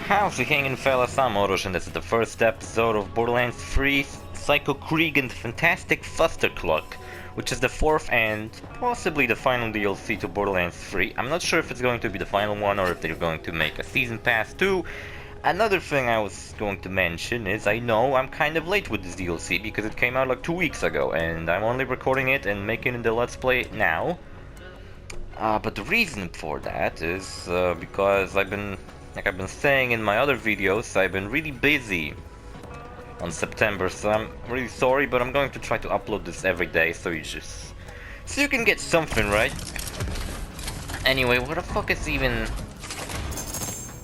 How's it hanging, fellas? I'm OrosZ, and this is the first episode of Borderlands 3 Psycho Krieg and Fantastic Fustercluck, which is the fourth and possibly the final DLC to Borderlands 3. I'm not sure if it's going to be the final one or if they're going to make a season pass too. Another thing I was going to mention is I know I'm kind of late with this DLC because it came out like 2 weeks ago and I'm only recording it and making the Let's Play now. But the reason for that is because I've been saying in my other videos, I've been really busy on September, so I'm really sorry, but I'm going to try to upload this every day so you can get something, right? Anyway, what the fuck is even...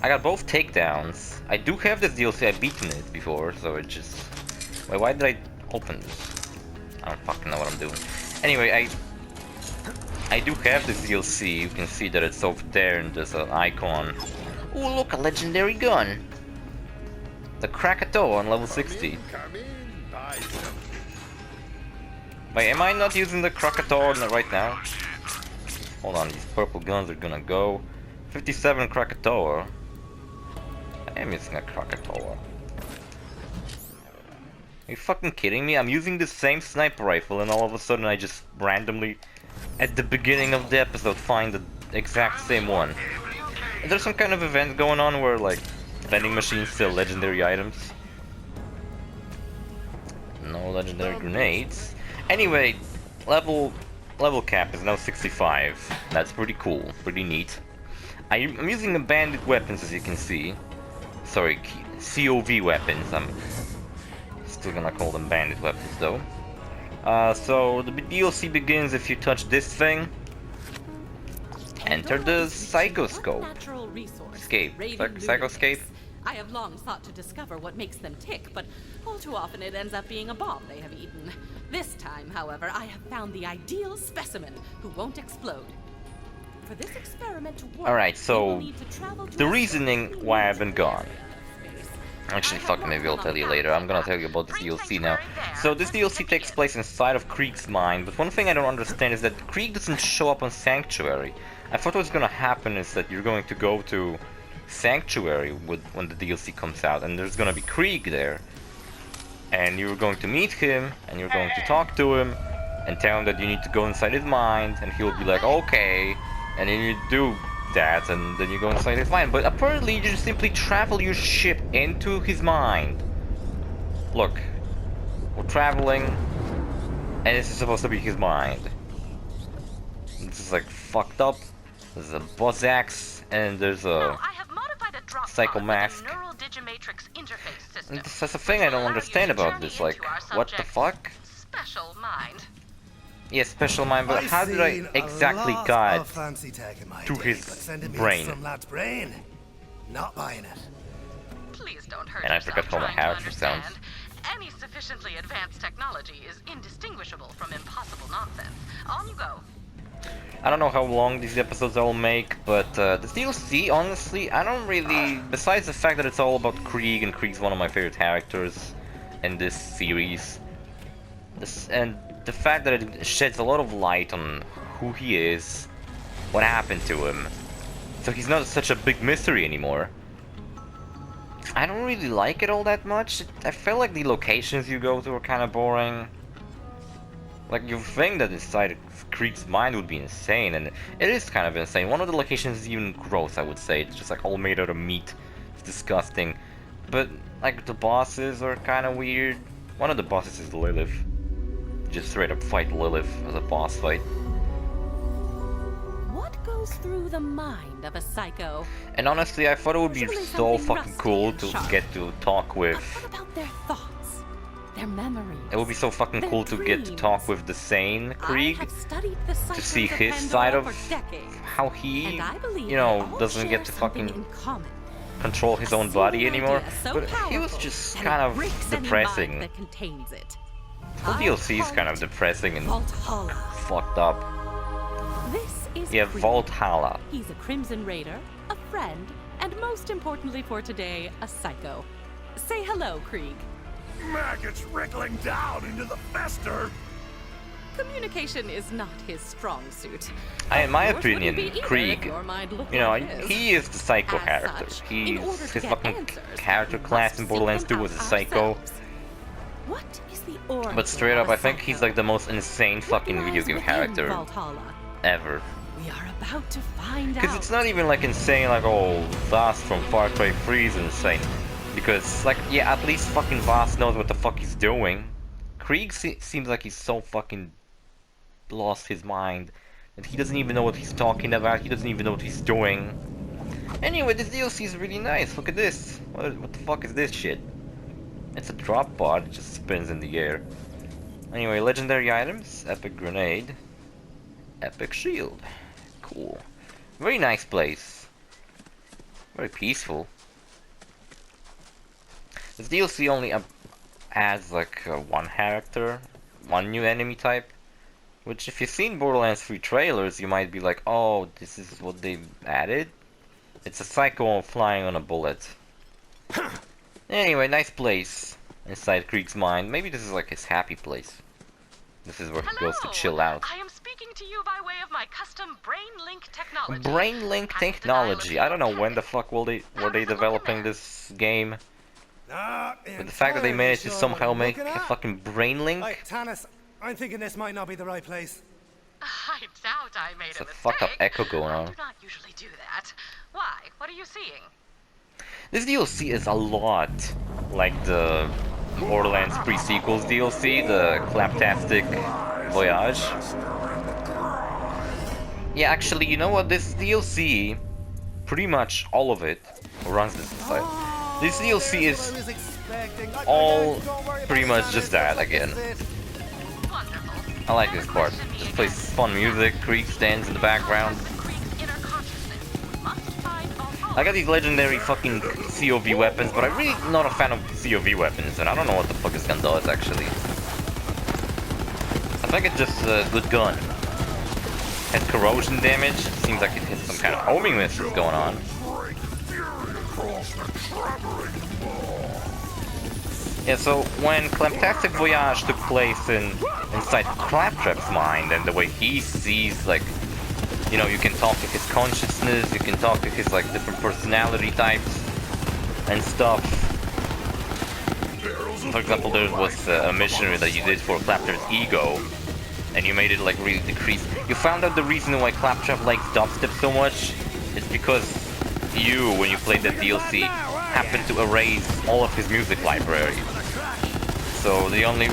I got both takedowns. I do have this DLC, I've beaten it before, so it just... Wait, why did I open this? I don't fucking know what I'm doing. Anyway, I do have this DLC, you can see that it's over there and there's an icon. Oh look, a legendary gun! The Krakatoa on level 60. Wait, am I not using the Krakatoa right now? Hold on, these purple guns are gonna go. 57 Krakatoa. I am using a Krakatoa. Are you fucking kidding me? I'm using the same sniper rifle and all of a sudden I just randomly, at the beginning of the episode, find the exact same one. Is there some kind of event going on where, like, vending machines sell legendary items? No legendary grenades. Anyway, level cap is now 65. That's pretty cool, pretty neat. I'm using the bandit weapons, as you can see. Sorry, COV weapons. I'm still gonna call them bandit weapons, though. So the DLC begins if you touch this thing. Enter the Psychoscope. Psychoscape. I have long sought to discover what makes them tick, but all too often it ends up being a bomb they have eaten. This time, however, I have found the ideal specimen who won't explode. For this experiment to work, alright, so the reasoning why I've been gone. Actually, fuck, maybe I'll tell you later. I'm gonna tell you about this DLC now. So this DLC takes place inside of Krieg's mind, but one thing I don't understand is that Krieg doesn't show up on Sanctuary. I thought what's gonna happen is that you're going to go to Sanctuary when the DLC comes out, and there's gonna be Krieg there. And you're going to meet him, and you're going to talk to him, and tell him that you need to go inside his mind, and he'll be like, okay, and then you do that, and then you go inside his mind. But apparently you just simply travel your ship into his mind. Look, we're traveling, and this is supposed to be his mind. This is like fucked up. There's a buzz axe, and there's a Psycho mask. And that's the thing I don't understand about this. Like, what the fuck? Special mind. Yeah, special mind, but how did I exactly get to his brain? Not buying it. Please don't hurt And I forgot how my character sounds. Any sufficiently advanced technology is indistinguishable from impossible nonsense. On you go. I don't know how long these episodes I'll make, but this DLC, honestly, I don't really... Besides the fact that it's all about Krieg, and Krieg's one of my favorite characters in this series, and the fact that it sheds a lot of light on who he is, what happened to him, so he's not such a big mystery anymore. I don't really like it all that much. I feel like the locations you go to are kind of boring. Like, you think that inside Krieg's mind would be insane, and it is kind of insane. One of the locations is even gross, I would say. It's just like all made out of meat. It's disgusting. But, like, the bosses are kind of weird. One of the bosses is Lilith. Just straight up fight Lilith as a boss fight. What goes through the mind of a psycho? And honestly, I thought it would be so fucking cool to get to talk with... What about their thoughts? Their memories? It would be so fucking cool to get to talk with the sane Krieg, to see his side of how he, you know, doesn't get to fucking control his own body anymore. But he was just kind of depressing. The DLC is kind of depressing and fucked up. Yeah, Valhalla. He's a Crimson Raider, a friend, and most importantly for today, a psycho. Say hello, Krieg. Maggots wriggling down into the fester. Communication is not his strong suit. In my Yours wouldn't opinion, be either if Krieg, your mind looked you know, like his. he is the psycho As character. such, in order He's to his get fucking answers, character we class must in seek Borderlands them 2 was a out psycho. ourselves. What is the origin But straight of up, a I think he's psycho? like the most insane What fucking video lies game within character Valhalla? ever. We are about to find out. Because it's not even like insane like, oh, Vast from Far Cry 3 is insane. Because, like, yeah, at least fucking Vast knows what the fuck he's doing. Krieg seems like he's so fucking lost his mind that he doesn't even know what he's talking about, he doesn't even know what he's doing. Anyway, this DLC is really nice, look at this. What the fuck is this shit? It's a drop pod, it just spins in the air. Anyway, legendary items, epic grenade, epic shield. Cool. Very nice place. Very peaceful. This DLC only adds like one character, one new enemy type. Which if you've seen Borderlands 3 trailers, you might be like, oh, this is what they added? It's a psycho flying on a bullet. Anyway, nice place inside Krieg's mind. Maybe this is like his happy place. This is where he goes to chill out. I am speaking to you by way of my custom brain link technology. Brain link technology. I don't know when the fuck were they developing this game. But the fact that they managed to somehow make a fucking brain link. Hey, Tannis, I'm thinking this might not be the right place. I doubt I made There's a a mistake. fuck up echo going I on. do not usually do that. Why? What are you seeing? This DLC is a lot like the Borderlands pre-sequels DLC, the Fantastic Voyage. Yeah, actually, you know what? This DLC, pretty much all of it, runs this side. This DLC is all pretty much just that again. Wonderful. I like this part. Just plays fun music, Krieg stands in the background. Krieg's inner consciousness must find Valhalla. I got these legendary fucking COV weapons, but I'm really not a fan of COV weapons, and I don't know what the fuck this gun does actually. I think it's just a good gun. Has corrosion damage, seems like it has some kind of homing missile going on. Yeah, so when Fantastic Voyage took place inside Claptrap's mind, and the way he sees, like, you know, you can talk to his consciousness, you can talk to his, like, different personality types and stuff. For example, there was a mission that you did for Claptrap's ego, and you made it, like, really decrease. You found out the reason why Claptrap likes dubstep so much is because you, when you played that DLC, happened to erase all of his music library. So the only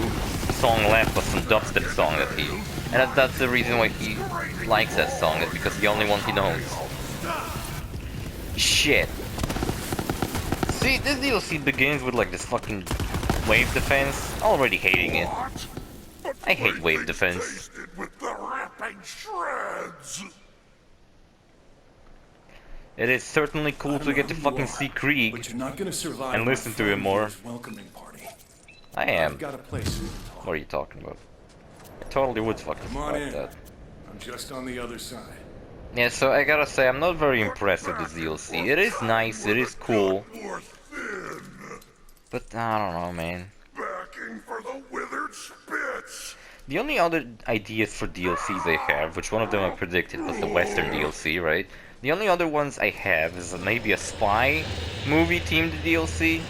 song left was some dubstep song that he... And that's the reason why he likes that song, is because the only one he knows. Shit. See, this DLC begins with like this fucking wave defense. Already hating it. I hate wave defense. It is certainly cool to get to fucking see Krieg But you're not gonna survive and listen to him more. welcoming party. I am. I've got a place for you. What are you talking about? I totally would fucking Come on stop in. that. I'm just on the other side. Yeah, so I gotta say, I'm not very impressed with this DLC. It is nice, it is cool. But I don't know, man. Backing for the withered spits. The only other ideas for DLCs I have, which one of them I predicted was the Western DLC, right? The only other ones I have is maybe a spy movie themed DLC.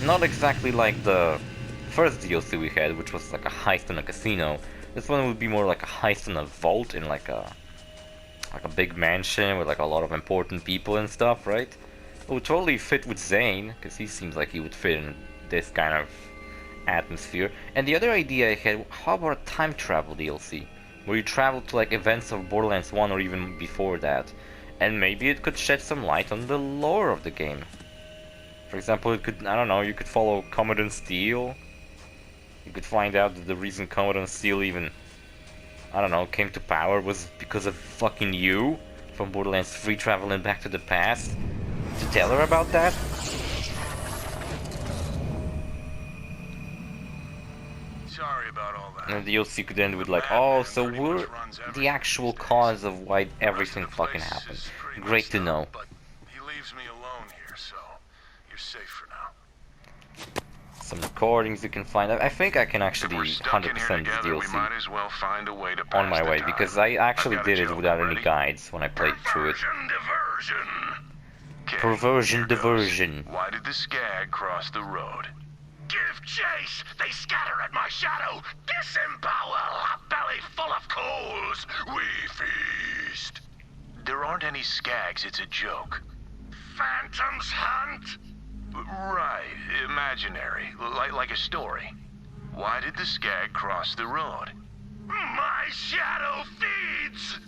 Not exactly like the first DLC we had, which was like a heist in a casino. This one would be more like a heist in a vault in like a big mansion with like a lot of important people and stuff, right? It would totally fit with Zane, because he seems like he would fit in this kind of atmosphere. And the other idea I had, how about a time travel DLC? Where you travel to like events of Borderlands 1 or even before that. And maybe it could shed some light on the lore of the game. For example, it could, I don't know, you could follow Commodore Steel. You could find out that the reason Commodore Steel even, I don't know, came to power was because of fucking you from Borderlands 3 traveling back to the past to tell her about that. Sorry about all that. And the DLC could end with like, oh, so we're the actual cause of why everything fucking happened. Great to know. But he leaves me alone here, so you're safe for now. some recordings you can find. I think I can If actually we're stuck in here 100% this together, we DLC might as well find a way to on pass my the way, time. because I actually I've got a did it joke. without any Ready? guides when I played through it. Perversion, diversion. 'Kay, Perversion, here goes. diversion. Why did the skag cross the road? Give chase! They scatter at my shadow! Disembowel! A belly full of coals! We feast! There aren't any skags, it's a joke. Phantoms hunt? Right, imaginary. Like a story. Why did the skag cross the road? My shadow feeds!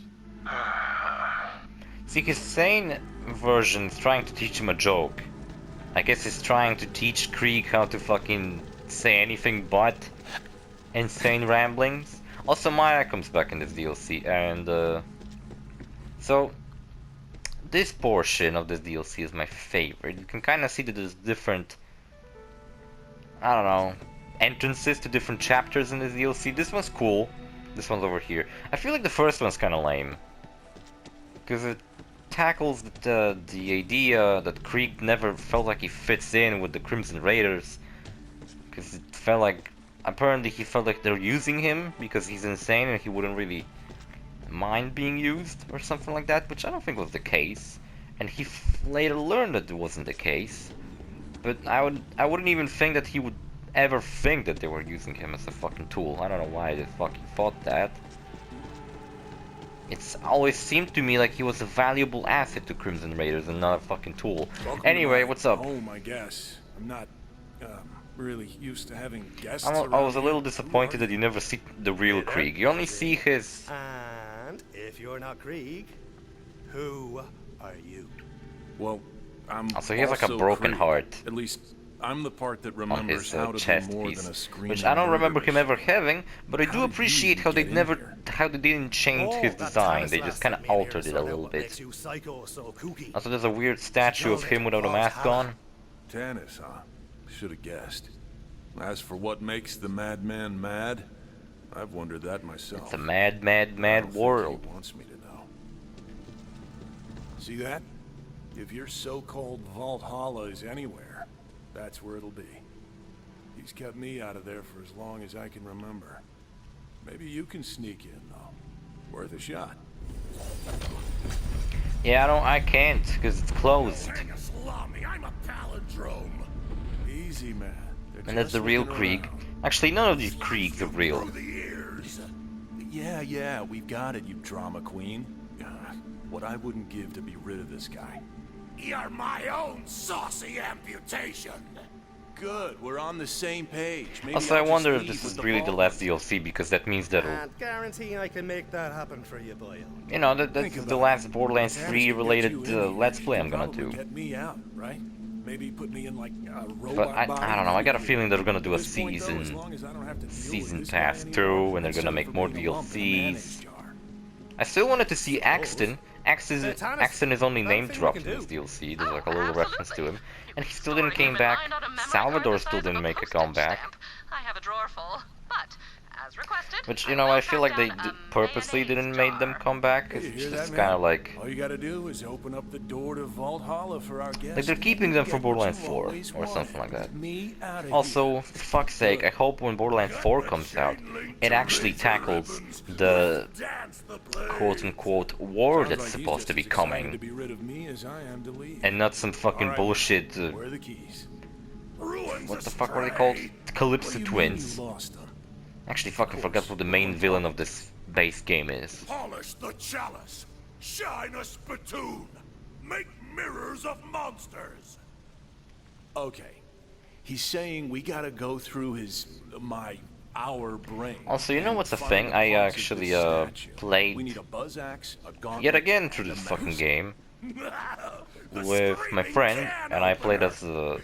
See, his sane version is trying to teach him a joke. I guess he's trying to teach Krieg how to fucking say anything but insane ramblings. Also, Maya comes back in this DLC, and so this portion of this DLC is my favorite. You can kind of see that there's different, I don't know, entrances to different chapters in this DLC. This one's cool. This one's over here. I feel like the first one's kind of lame, because it tackles the idea that Krieg never felt like he fits in with the Crimson Raiders, because it felt like, apparently he felt like they're using him because he's insane and he wouldn't really mind being used or something like that, which I don't think was the case, and he later learned that it wasn't the case. But I wouldn't even think that he would ever think that they were using him as a fucking tool. I don't know why they fucking thought that. It's always seemed to me like he was a valuable asset to Crimson Raiders and not a fucking tool. Welcome Anyway, to my what's up? home, I guess. I'm not really used to having guests. I was around a little here. disappointed that you never see the real Krieg. You only see his... And if you're not Krieg, who are you? Well, I'm Also, he has like a also broken Krieg. heart At least I'm the part that on remembers his how to chest be more piece, than a screaming which I don't remember him murderess. ever having, but I How do did you appreciate how get they in never, here? how they didn't change his that design. Thomas They lass just kind of sent me in here altered to it a sort out little what bit. makes you Psycho so kooky. Also, there's a weird statue of him without a mask on. Tennis, huh? Should have guessed. As for what makes the madman mad, I've wondered that myself. It's a mad, mad, I don't mad think world. He wants me to know. See that? If your so-called Valhalla is anywhere, that's where it'll be. He's kept me out of there for as long as I can remember. Maybe you can sneak in, though. Worth a shot. Yeah, I can't, because it's closed. I'm a palindrome. Easy, man. They're And that's just the real looking Krieg. around. Actually, none of these Kriegs are real. The ears. Yeah, we've got it, you drama queen. What I wouldn't give to be rid of this guy. You're my own saucy amputation. Good, we're on the same page. Maybe Also, I I'll just wonder if leave this with is the really the vault. last DLC, because that means that'll... And guarantee I can make that happen for you, boyo. You know, that's Think the about last it. Borderlands If 3 Alice can get related you in here, Let's she Play can I'm gonna probably do. Get me out, right? Maybe put me in like a robot But I body. don't know, I got a feeling they're gonna do a At this point, though, as season long as I don't have to deal with season this guy pass anymore, through, and they're I'd gonna settle make for more being a lump in a mayonnaise DLCs. jar. I still wanted to see Axton. Thomas, Axton is only I name think we dropped can in this do. DLC. There's Oh, like a little reference to absolutely. him, and he If still storing didn't came him in back. mind on a memory Salvador card the still size of didn't a make a postage comeback. stamp. I have a drawer full, but as requested. Which, you know, I feel like they track down a purposely mayonnaise didn't make them jar. come back. Hey, you It's hear just that, kind man? of like... All you gotta do is open up the door to Valhalla for our guests. Like they're keeping them for Borderlands 4 or something like that. Also, for fuck's sake, I hope when Borderlands 4 comes out, it actually tackles the quote-unquote war that's supposed to be coming, and not some fucking bullshit, Where are the keys? what the fuck were they called? Calypso Twins. Actually fucking forgot what the main villain of this base game is. Polish the chalice. Shine a spittoon. Make mirrors of monsters. Okay. He's saying we gotta go through our brain. Also, you know what's a Find thing? the I parts of actually this statue. We played need a buzz axe, a gauntlet, yet again through and a this fucking mouse. game The with my screaming friend, can and I played opener. as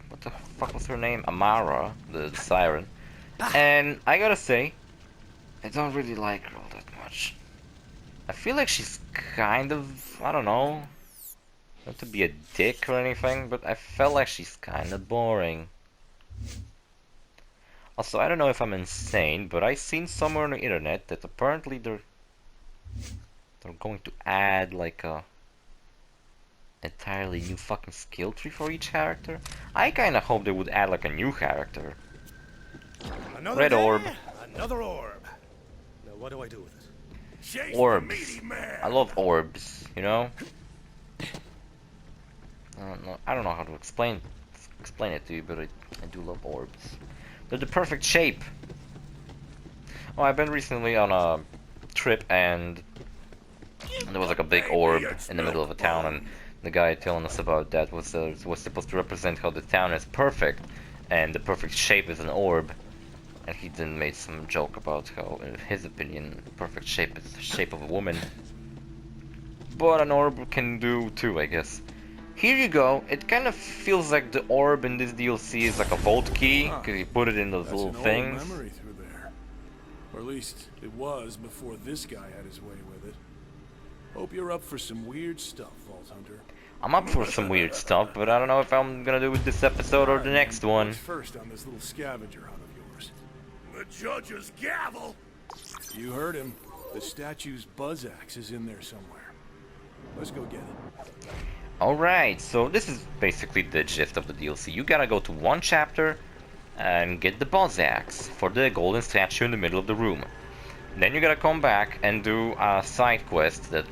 what the fuck was her name? Amara, the siren. And I gotta say, I don't really like her all that much. I feel like she's kind of, I don't know, not to be a dick or anything, but I felt like she's kind of boring. Also, I don't know if I'm insane, but I seen somewhere on the internet that apparently they're going to add like entirely new fucking skill tree for each character. I kinda hope they would add like a new character. Another Red day, orb. another orb. Now what do I do with it? Chase the Orbs. meaty man. I love orbs, you know? I don't know how to explain it to you, but I do love orbs. They're the perfect shape. Oh, I've been recently on a trip and there was like a big orb in the middle of a town, and the guy telling us about that was supposed to represent how the town is perfect and the perfect shape is an orb. And he then made some joke about how, in his opinion, the perfect shape is the shape of a woman. But an orb can do too, I guess. Here you go. It kind of feels like the orb in this DLC is like a vault key, because you put it in those That's little an things. old memory through there. Or at least it was before this guy had his way with it. Hope you're up for some weird stuff, Vault Hunter. I'm up for some weird stuff, but I don't know if I'm gonna do it this episode or the next one. What's first on this little scavenger hunt of yours? The judge's gavel! You heard him. The statue's buzz axe is in there somewhere. Let's go get it. Alright, so this is basically the gist of the DLC. You gotta go to one chapter and get the buzz axe for the golden statue in the middle of the room. Then you gotta come back and do a side quest that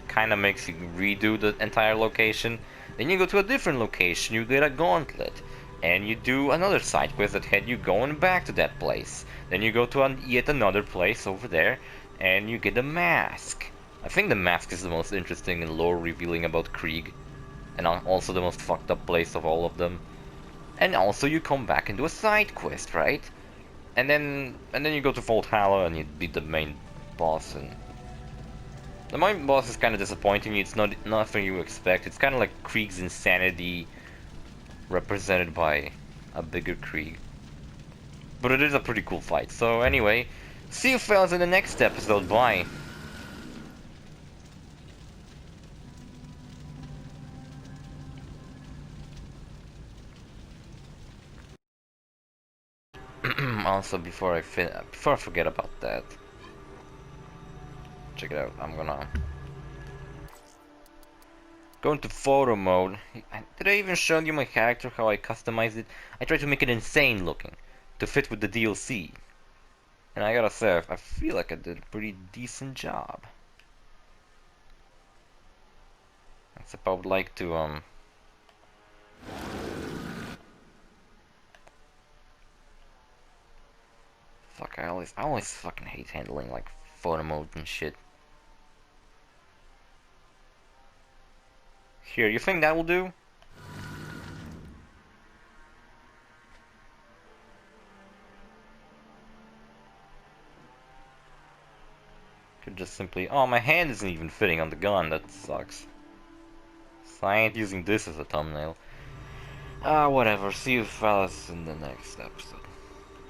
kinda makes you redo the entire location. Then you go to a different location, you get a gauntlet. And you do another side quest that had you going back to that place. Then you go to yet another place over there and you get a mask. I think the mask is the most interesting and lore revealing about Krieg. And also the most fucked up place of all of them. And also you come back and do a side quest, right? And then you go to Valhalla and you beat the main boss. And the main boss is kind of disappointing. It's nothing you expect. It's kind of like Krieg's insanity represented by a bigger Krieg. But it is a pretty cool fight. So anyway, see you fellas in the next episode. Bye. Also, before I forget about that, check it out. I'm gonna go into photo mode. Did I even show you my character, how I customized it? I tried to make it insane looking to fit with the DLC, and I gotta say, I feel like I did a pretty decent job. Except I would like to fuck, I always fucking hate handling like photo mode and shit. Here, you think that will do? Could just simply, oh, my hand isn't even fitting on the gun, that sucks. So I ain't using this as a thumbnail. Whatever, see you fellas in the next episode.